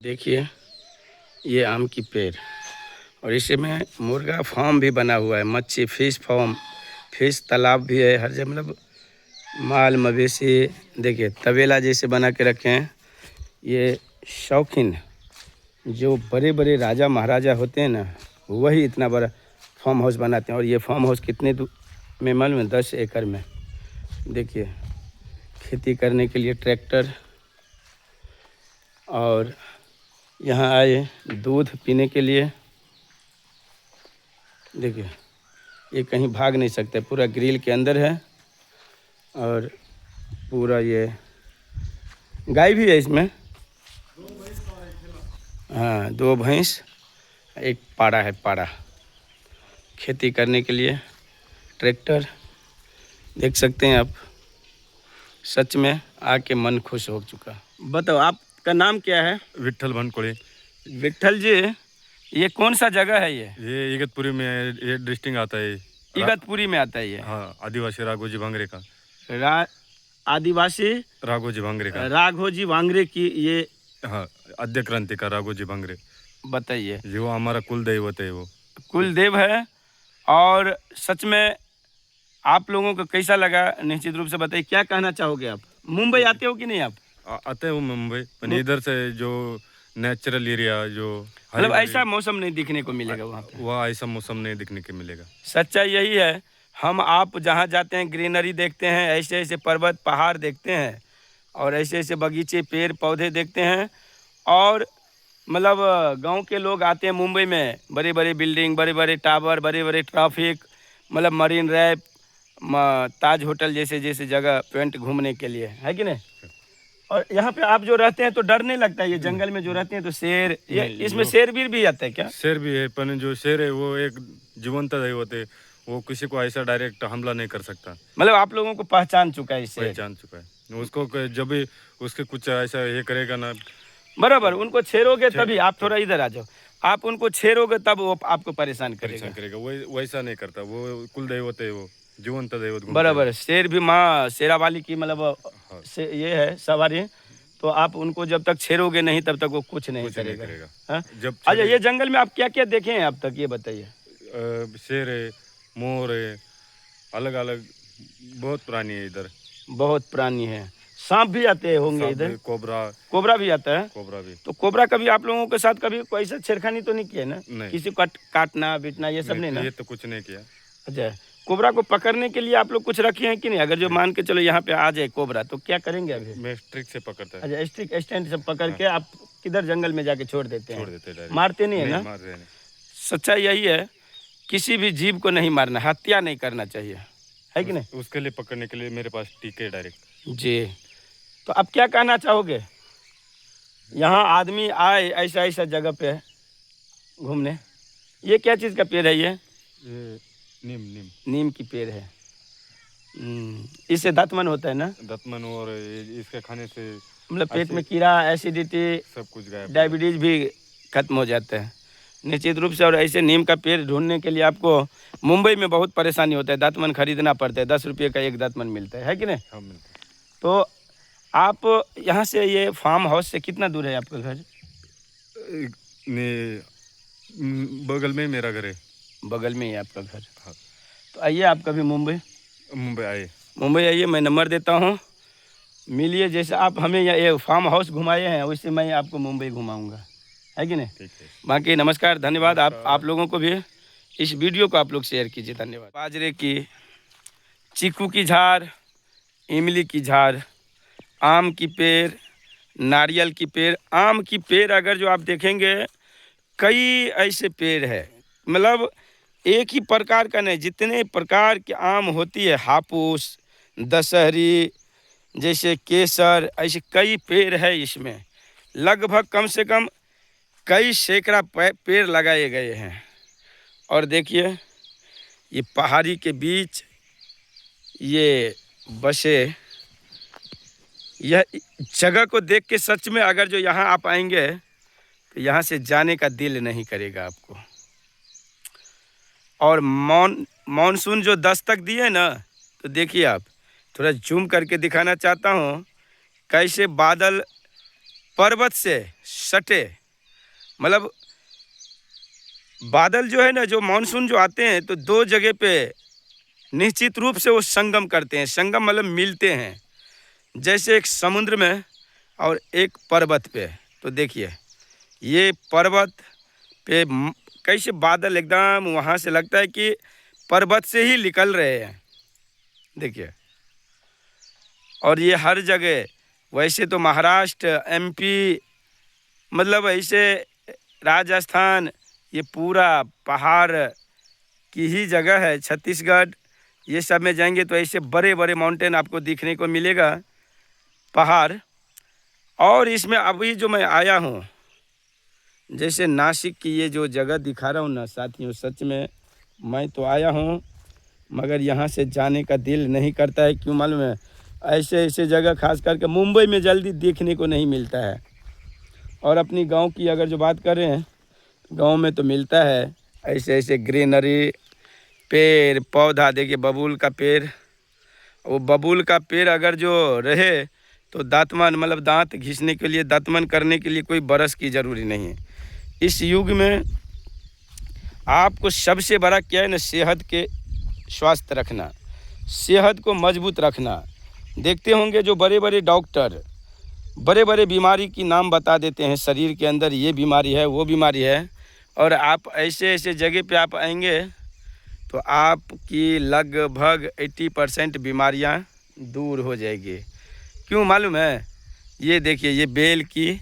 देखिए ये आम की पेड़ और इसमें मुर्गा फार्म भी बना हुआ है, मच्छी फिश फार्म, फिश तालाब भी है हर जगह। मतलब माल मवेशी देखिए तबेला जैसे बना के रखे हैं। ये शौकीन जो बड़े बड़े राजा महाराजा होते हैं ना, वही इतना बड़ा फार्म हाउस बनाते हैं। और ये फार्म हाउस कितने में मालूम है? 10 एकड़ में। देखिए खेती करने के लिए ट्रैक्टर, और यहाँ आए दूध पीने के लिए। देखिए ये कहीं भाग नहीं सकते, पूरा ग्रिल के अंदर है। और पूरा ये गाय भी है इसमें, हाँ 2 भैंस, एक पाड़ा है। पाड़ा खेती करने के लिए ट्रैक्टर देख सकते हैं आप। सच में आके मन खुश हो चुका। बताओ आपका नाम क्या है? विट्ठल भनकोड़े। विट्ठल जी, ये कौन सा जगह है? ये इगतपुरी में ये डिस्ट्रिक्ट आता है। इगतपुरी में आता है ये? हाँ, आदिवासी राघोजी भांगरे का। आदिवासी राघोजी भांगरे का। राघोजी भांगरे की ये, हाँ, आद्य क्रांति का राघोजी भांगरे। बताइए। जो हमारा कुल दैवत है, वो कुल देव है। और सच में आप लोगों को कैसा लगा? निश्चित रूप से बताइए, क्या कहना चाहोगे आप? मुंबई आते हो कि नहीं आप? आते हो मुंबई, पर इधर से जो नेचुरल एरिया, जो मतलब ऐसा मौसम नहीं दिखने को मिलेगा वहाँ पे। वह ऐसा मौसम नहीं दिखने को मिलेगा। सच्चाई यही है। हम आप जहाँ जाते हैं ग्रीनरी देखते हैं, ऐसे ऐसे पर्वत पहाड़ देखते हैं, और ऐसे ऐसे बगीचे पेड़ पौधे देखते हैं। और मतलब गांव के लोग आते हैं मुंबई में, बड़े बड़े बिल्डिंग, बड़े बड़े टावर, बड़े बड़े ट्रैफिक, मतलब मरीन ड्राइव, ताज होटल जैसे जैसे जगह पॉइंट घूमने के लिए, है कि नहीं? और यहाँ पे आप जो रहते हैं तो डर नहीं लगता? ये जंगल में जो रहते हैं तो शेर, ये इसमें शेर भी आता है क्या? शेर भी है, पर जो शेर है वो एक जीवंत दैवत है। वो किसी को ऐसा डायरेक्ट हमला नहीं कर सकता। मतलब आप लोगों को पहचान चुका है इससे? पहचान चुका है उसको। जब भी उसके कुछ ऐसा ये करेगा ना, बराबर उनको छेड़ोगे तभी। आप थोड़ा इधर आ जाओ। आप उनको छेड़ोगे तब वो आपको परेशान करेगा। वैसा नहीं करता। वो कुल दैवत है, वो जीवंत दैवत। बराबर। शेर भी माँ शेरावाली की मतलब ये है सवारी। तो आप उनको जब तक छेड़ोगे नहीं तब तक वो कुछ नहीं करेगा। हाँ? अच्छा, ये जंगल में आप क्या क्या देखे हैं अब तक, ये बताइए। शेर है, मोर है, अलग अलग बहुत प्राणी है इधर। बहुत प्राणी है। सांप भी आते होंगे इधर? कोबरा भी आता है? कोबरा भी। तो कोबरा कभी आप लोगों के साथ कभी कोई ऐसा छेड़खानी तो नहीं किया ना? किसी को काटना बीटना ये सब नहीं ना? ये तो कुछ नहीं किया। अच्छा, कोबरा को पकड़ने के लिए आप लोग कुछ रखे हैं कि नहीं? अगर जो मान के चलो यहाँ पे आ जाए कोबरा तो क्या करेंगे अभी? मैं स्ट्रिक से पकड़ता है। अच्छा, स्टिक स्टैंड से पकड़ के आप किधर जंगल में जाके छोड़ देते हैं? डायरेक्ट। मारते नहीं है ना? मार रहे हैं। सच्चाई यही है, किसी भी जीव को नहीं मारना, हत्या नहीं करना चाहिए, है कि नहीं? उसके लिए पकड़ने के लिए मेरे पास टीके डायरेक्ट। जी। तो अब क्या कहना चाहोगे? यहाँ आदमी आए ऐसा ऐसा जगह पे घूमने, ये क्या चीज़ का पेड़ है? ये नीम की पेड़ है। इससे दातमन होता है ना? दातमन, और इसके खाने से मतलब पेट में कीड़ा, एसिडिटी, सब कुछ गायब, डायबिटीज भी खत्म हो जाता है निश्चित रूप से। और ऐसे नीम का पेड़ ढूंढने के लिए आपको मुंबई में बहुत परेशानी होता है, दातमन खरीदना पड़ता है। 10 रुपये का एक दातमन मिलता है कि नहीं? हाँ, मिलता है। तो आप यहाँ से ये फार्म हाउस से कितना दूर है आपका घर? बगल में मेरा घर है। बगल में ही आपका घर? हाँ। तो आइए आप कभी मुंबई आइए। मुंबई आइए, मैं नंबर देता हूँ, मिलिए। जैसे आप हमें ये फार्म हाउस घुमाए हैं वैसे मैं आपको मुंबई घुमाऊँगा, है कि नहीं? ठीक है। बाकी नमस्कार, धन्यवाद। आप लोगों को भी इस वीडियो को आप लोग शेयर कीजिए, धन्यवाद। बाजरे की, चीकू की झाड़, इमली की झाड़, आम की पेड़, नारियल की पेड़। आम की पेड़ अगर जो आप देखेंगे, कई ऐसे पेड़ है, मतलब एक ही प्रकार का नहीं, जितने प्रकार के आम होती है, हापुस, दशहरी, जैसे केसर, ऐसे कई पेड़ है इसमें। लगभग कम से कम कई सैकड़ा पेड़ लगाए गए हैं। और देखिए ये पहाड़ी के बीच ये बसे, यह जगह को देख के सच में अगर जो यहाँ आप आएंगे तो यहाँ से जाने का दिल नहीं करेगा आपको। और मानसून जो दस्तक दिए ना, तो देखिए आप, थोड़ा जूम करके दिखाना चाहता हूँ कैसे बादल पर्वत से सटे, मतलब बादल जो है ना, जो मानसून जो आते हैं तो दो जगह पे निश्चित रूप से वो संगम करते हैं। संगम मतलब मिलते हैं, जैसे एक समुद्र में और एक पर्वत पे। तो देखिए ये पर्वत पे कैसे बादल एकदम वहाँ से लगता है कि पर्वत से ही निकल रहे हैं, देखिए। और ये हर जगह, वैसे तो महाराष्ट्र, एमपी, मतलब ऐसे राजस्थान, ये पूरा पहाड़ की ही जगह है। छत्तीसगढ़, ये सब में जाएंगे तो ऐसे बड़े बड़े माउंटेन आपको दिखने को मिलेगा, पहाड़। और इसमें अभी जो मैं आया हूँ, जैसे नासिक की ये जो जगह दिखा रहा हूँ ना साथियों, सच में मैं तो आया हूँ मगर यहाँ से जाने का दिल नहीं करता है। क्यों मालूम है? ऐसे ऐसे जगह खास करके मुंबई में जल्दी देखने को नहीं मिलता है। और अपनी गांव की अगर जो बात कर रहे हैं, गांव में तो मिलता है ऐसे ऐसे ग्रीनरी, पेड़ पौधा। देखिए बबूल का पेड़, वो बबूल का पेड़ अगर जो रहे तो दांतमन, मतलब दांत घिसने के लिए, दांतमन करने के लिए कोई बरस की ज़रूरी नहीं है। इस युग में आपको सबसे बड़ा क्या है ना, सेहत के स्वास्थ्य रखना, सेहत को मजबूत रखना। देखते होंगे जो बड़े बड़े डॉक्टर बड़े बड़े बीमारी की नाम बता देते हैं, शरीर के अंदर ये बीमारी है, वो बीमारी है, और आप ऐसे ऐसे जगह पे आप आएंगे तो आपकी लगभग 80% बीमारियां दूर हो जाएगी। क्यों मालूम है? ये देखिए, ये बेल की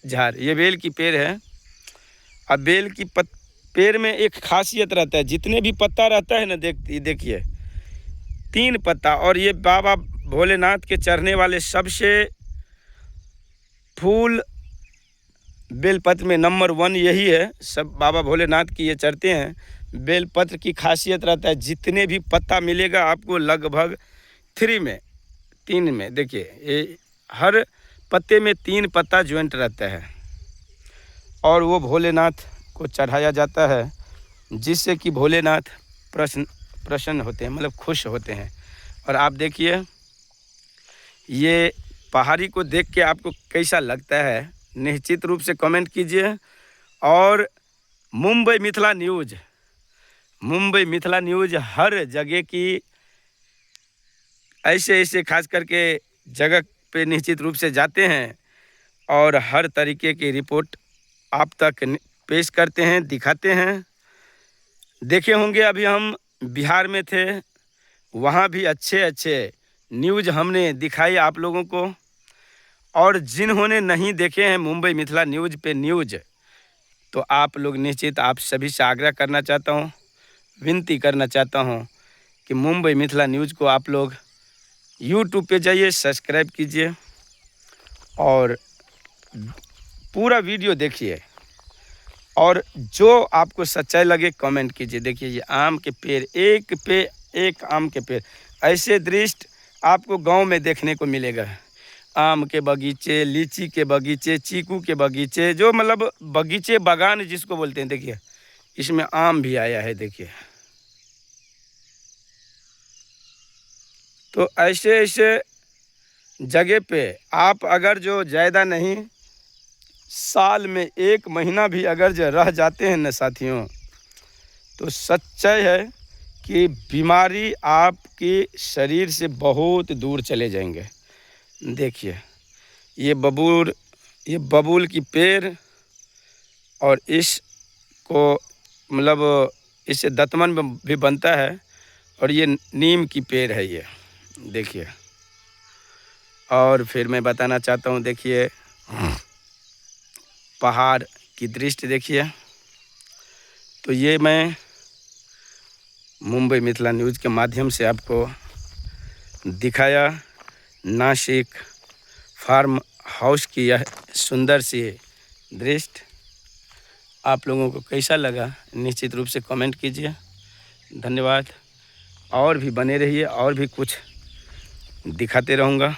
झाड़, ये बेल की पेड़ है। अब बेल की पेड़ में एक खासियत रहता है, जितने भी पत्ता रहता है ना, देखिए 3 पत्ता। और ये बाबा भोलेनाथ के चढ़ने वाले सबसे फूल बेलपत्र में नंबर 1 यही है। सब बाबा भोलेनाथ की ये चढ़ते हैं। बेलपत्र की खासियत रहता है, जितने भी पत्ता मिलेगा आपको लगभग 3 में, देखिए ये हर पत्ते में 3 पत्ता ज्वाइंट रहता है। और वो भोलेनाथ को चढ़ाया जाता है, जिससे कि भोलेनाथ प्रसन्न होते हैं, मतलब खुश होते हैं। और आप देखिए ये पहाड़ी को देख के आपको कैसा लगता है, निश्चित रूप से कमेंट कीजिए। और मुंबई मिथिला न्यूज़ हर जगह की ऐसे ऐसे खास करके जगह पे निश्चित रूप से जाते हैं और हर तरीके की रिपोर्ट आप तक पेश करते हैं, दिखाते हैं। देखे होंगे अभी हम बिहार में थे, वहाँ भी अच्छे अच्छे न्यूज़ हमने दिखाई आप लोगों को। और जिन्होंने नहीं देखे हैं मुंबई मिथिला न्यूज़ पे न्यूज़, तो आप लोग निश्चित, आप सभी से आग्रह करना चाहता हूँ, विनती करना चाहता हूँ कि मुंबई मिथिला न्यूज़ को आप लोग यूट्यूब पे जाइए, सब्सक्राइब कीजिए और पूरा वीडियो देखिए। और जो आपको सच्चाई लगे कमेंट कीजिए। देखिए ये आम के पेड़, एक पे एक आम के पेड़, ऐसे दृश्य आपको गांव में देखने को मिलेगा। आम के बगीचे, लीची के बगीचे, चीकू के बगीचे, जो मतलब बगीचे, बागान जिसको बोलते हैं। देखिए इसमें आम भी आया है, देखिए। तो ऐसे ऐसे जगह पे आप अगर जो ज़्यादा नहीं, साल में 1 महीना भी अगर जो रह जाते हैं ना साथियों, तो सच्चाई है कि बीमारी आपके शरीर से बहुत दूर चले जाएंगे। देखिए ये बबूल की पेड़, और इसको मतलब इससे दतमन भी बनता है। और ये नीम की पेड़ है, ये देखिए। और फिर मैं बताना चाहता हूँ, देखिए पहाड़ की दृष्टि देखिए। तो ये मैं मुंबई मिथिला न्यूज़ के माध्यम से आपको दिखाया नासिक फार्म हाउस की यह सुंदर सी दृश्य। आप लोगों को कैसा लगा निश्चित रूप से कमेंट कीजिए। धन्यवाद। और भी बने रहिए, और भी कुछ दिखाते रहूँगा।